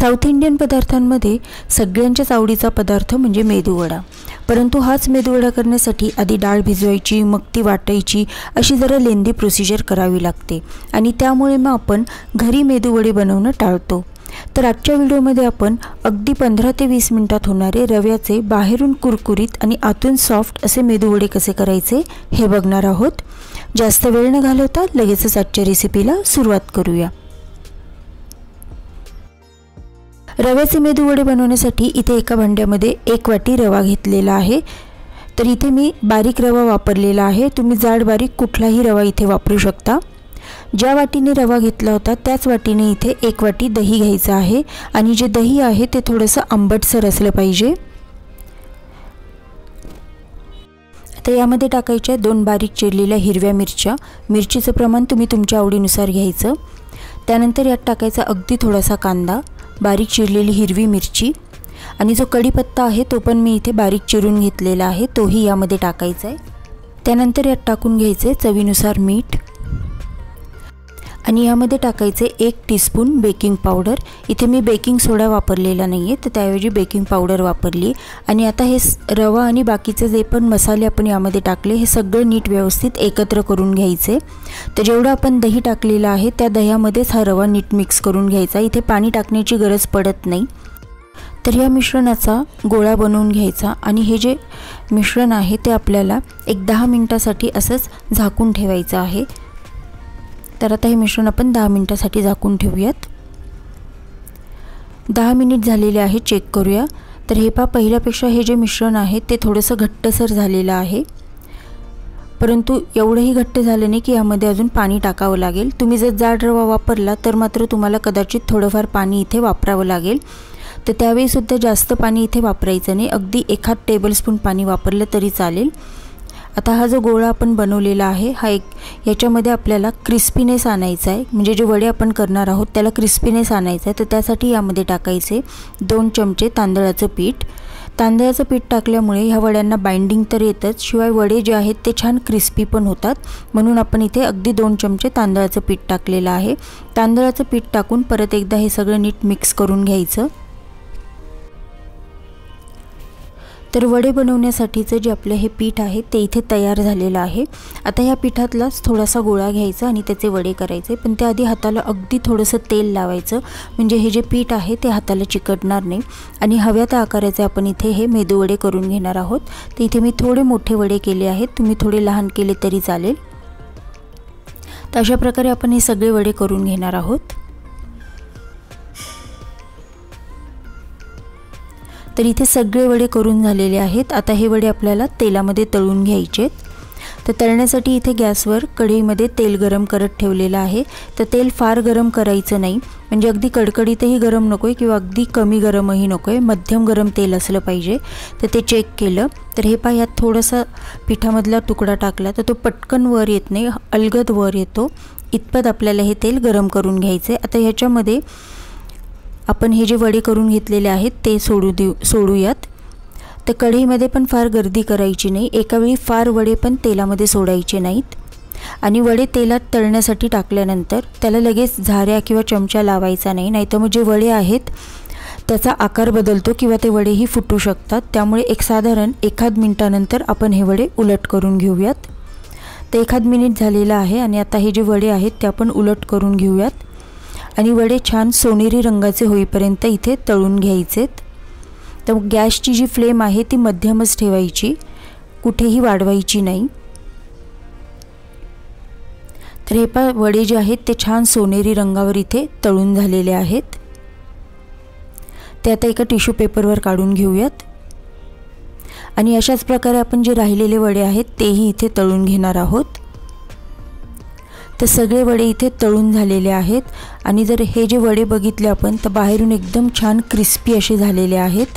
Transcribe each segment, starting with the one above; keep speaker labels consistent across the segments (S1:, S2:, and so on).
S1: South Indian पदार्थांमध्ये सगळ्यांच्याच आवडीचा पदार्थ म्हणजे मेदूवडा। परंतु हाच मेदूवडा करण्यासाठी आधी डाळ भिजवायची, मग ती वाटायची, अशी जरा लेंदी प्रोसिजर करावी लागते आणि त्यामुळे मग आपण घरी मेदूवडे बनवणं टाळतो। तर आजच्या व्हिडिओमध्ये आपण अगदी 15 ते 20 मिनिटात होणारे रव्याचे बाहेरून कुरकुरीत आणि आतून सॉफ्ट असे मेदूवडे कसे करायचे हे बघणार आहोत। जास्त वेळ न घालवता लगेचच आजच्या रेसिपीला सुरुवात करूया। रव्याचे मेदूवडे बनवण्यासाठी इथे एका भांड्यामध्ये 1 वाटी रवा घेतलेला आहे। तर इथे मी बारीक रवा वापरलेला आहे, तुम्ही जाड बारीक कुठलाही रवा इथे वापरू शकता। ज्या वाटीने रवा घेतला होता त्याच वाटीने इथे 1 वाटी दही घ्यायचं आहे आणि जे दही आहे ते थोडंसं आंबटसर असलं पाहिजे। आता यामध्ये टाकायच्या 2 बारीक चिरलेल्या हिरव्या मिरच्या, मिरचीचं प्रमाण तुम्ही तुमच्या आवडीनुसार घ्यायचं। त्यानंतर यात टाकायचा अगदी थोडासा कांदा, बारीक चिरलेली हिरवी मिरची आणि जो कढीपत्ता आहे तो पण मी इथे बारीक चिरून घेतलेला आहे, तोही यामध्ये टाकायचा आहे। त्यानंतर यात टाकून घ्यायचे चवीनुसार मीठ आणि यामध्ये टाकायचे 1 टीस्पून बेकिंग पावडर। इथे मी बेकिंग सोडा वापरलेला नाहीये, तर त्याऐवजी बेकिंग पावडर वापरली। आणि आता हे रवा आणि बाकीचे जे पण मसाले आपण यामध्ये टाकले हे सगळं नीट व्यवस्थित एकत्र करून घ्यायचे। तर जेवढं आपण दही टाकलेलं आहे त्या दह्यामध्येच हा रवा नीट मिक्स करून घ्यायचा, इथे पाणी टाकण्याची गरज पडत नाही। तर या मिश्रणाचा गोळा बनवून घ्यायचा आणि हे जे मिश्रण आहे ते आपल्याला एक 10 मिनिटासाठी असंच झाकून ठेवायचं आहे। तर आता हे मिश्रण आपण 10 मिनिटासाठी झाकून ठेवूयात। 10 मिनिट झालेले आहे, चेक करूया। तर हे पहिल्यापेक्षा हे जे मिश्रण आहे ते थोडंसं घट्टसर झालेलं आहे, परंतु एवढंही घट्ट झालं नाही की यामध्ये अजून पाणी टाकावं लागेल। तुम्ही जर जाड रवा वापरला तर मात्र तुम्हाला कदाचित थोडंफार पाणी इथे वापरावं लागेल। तर त्यावेळी सुद्धा जास्त पाणी इथे वापरायचं नाही, अगदी 1 टेबलस्पून पाणी वापरलं तरी चालेल। आता हा जो गोळा आपण बनवलेला आहे हा याच्यामध्ये आपल्याला क्रिस्पीनेस आणायचा आहे, म्हणजे जे वडे आपण करणार आहोत त्याला क्रिस्पीनेस आणायचा आहे। तर त्यासाठी यामध्ये टाकायचे 2 चमचे तांदळाचं पीठ। तांदळाचं पीठ टाकल्यामुळे ह्या वड्यांना बाइंडिंग तर येतच, शिवाय वडे जे आहेत ते छान क्रिस्पी पण होतात, म्हणून आपण इथे अगदी 2 चमचे तांदळाचं पीठ टाकलेलं आहे। तांदळाचं पीठ टाकून परत एकदा हे सगळं नीट मिक्स करून घ्यायचं। तर वडे बनवण्यासाठीचं जे आपलं हे पीठ आहे ते इथे तयार झालेलं आहे। आता या पिठातलाच थोडासा गोळा घ्यायचा आणि त्याचे वडे करायचे, पण त्याआधी हाताला अगदी थोडंसं तेल लावायचं, म्हणजे हे जे पीठ आहे ते हाताला चिकटणार नाही आणि हव्या त्या आकाराचे आपण इथे हे मेदूवडे करून घेणार आहोत। तर इथे मी थोडे मोठे वडे केले आहेत, तुम्ही थोडे लहान केले तरी चालेल। तर अशा प्रकारे आपण हे सगळे वडे करून घेणार आहोत। तर इथे सगळे वडे करून झालेले आहेत। आता हे वडे आपल्याला तेलामध्ये तळून घ्यायचे। तर तळण्यासाठी इथे गॅसवर कढईमध्ये तेल गरम करत ठेवलेलं आहे। तर तेल फार गरम करायचं नाही, म्हणजे अगदी कडकडीतही गरम नको आहे किंवा अगदी कमी गरमही नको आहे, मध्यम गरम तेल असलं पाहिजे। तर ते चेक केलं तर हे यात थोडासा पिठामधला तुकडा टाकला तर तो पटकन वर येत नाही, अलगद वर येतो, इतपत आपल्याला हे तेल गरम करून घ्यायचे। आता ह्याच्यामध्ये आपण हे जे वडे करून घेतलेले आहेत ते सोडूयात। तर कढईमध्ये पण फार गर्दी करायची नाही, एकावेळी फार वडे पण तेलामध्ये सोडायचे नाहीत। आणि वडे तेलात तळण्यासाठी टाकल्यानंतर त्याला लगेच झाऱ्या किंवा चमचा लावायचा नाही, नाहीतर मग जे वडे आहेत त्याचा आकार बदलतो किंवा ते वडेही फुटू शकतात। त्यामुळे साधारण 1 मिनिटानंतर आपण हे वडे उलट करून घेऊयात। तर 1 मिनिट झालेलं आहे आणि आता हे जे वडे आहेत ते आपण उलट करून घेऊयात आणि वडे छान सोनेरी रंगाचे होईपर्यंत इथे तळून घ्यायचेत। तर गॅसची जी फ्लेम आहे ती मध्यमच ठेवायची, कुठेही वाढवायची नाही। तर हे वडे जे आहेत ते छान सोनेरी रंगावर इथे तळून झालेले आहेत। ते आता एका टिश्यू पेपरवर काढून घेऊयात आणि अशाच प्रकारे आपण जे राहिलेले वडे आहेत तेही इथे तळून घेणार आहोत। तर सगळे वडे इथे तळून झालेले आहेत आणि जर हे जे वडे बघितले आपण तर बाहेरून एकदम छान क्रिस्पी असे झालेले आहेत,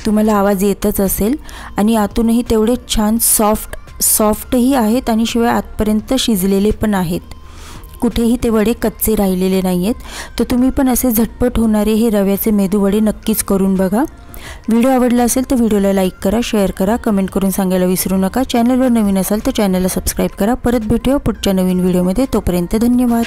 S1: तुम्हाला आवाज येतच असेल, आणि आतूनही तेवढे छान सॉफ्टही आहेत आणि शिवाय आतपर्यंत शिजलेले पण आहेत, कुठेही ते वडे कच्चे राहिलेले नाही आहेत। तर तुम्ही पण असे झटपट होणारे हे रव्याचे मेदूवडे नक्कीच करून बघा। व्हिडिओ आवडला असेल तर व्हिडिओला लाईक करा, शेअर करा, कमेंट करून सांगायला विसरू नका। चॅनलवर नवीन असाल तर चॅनलला सबस्क्राईब करा। परत भेटूया पुढच्या नवीन व्हिडिओमध्ये, तोपर्यंत धन्यवाद।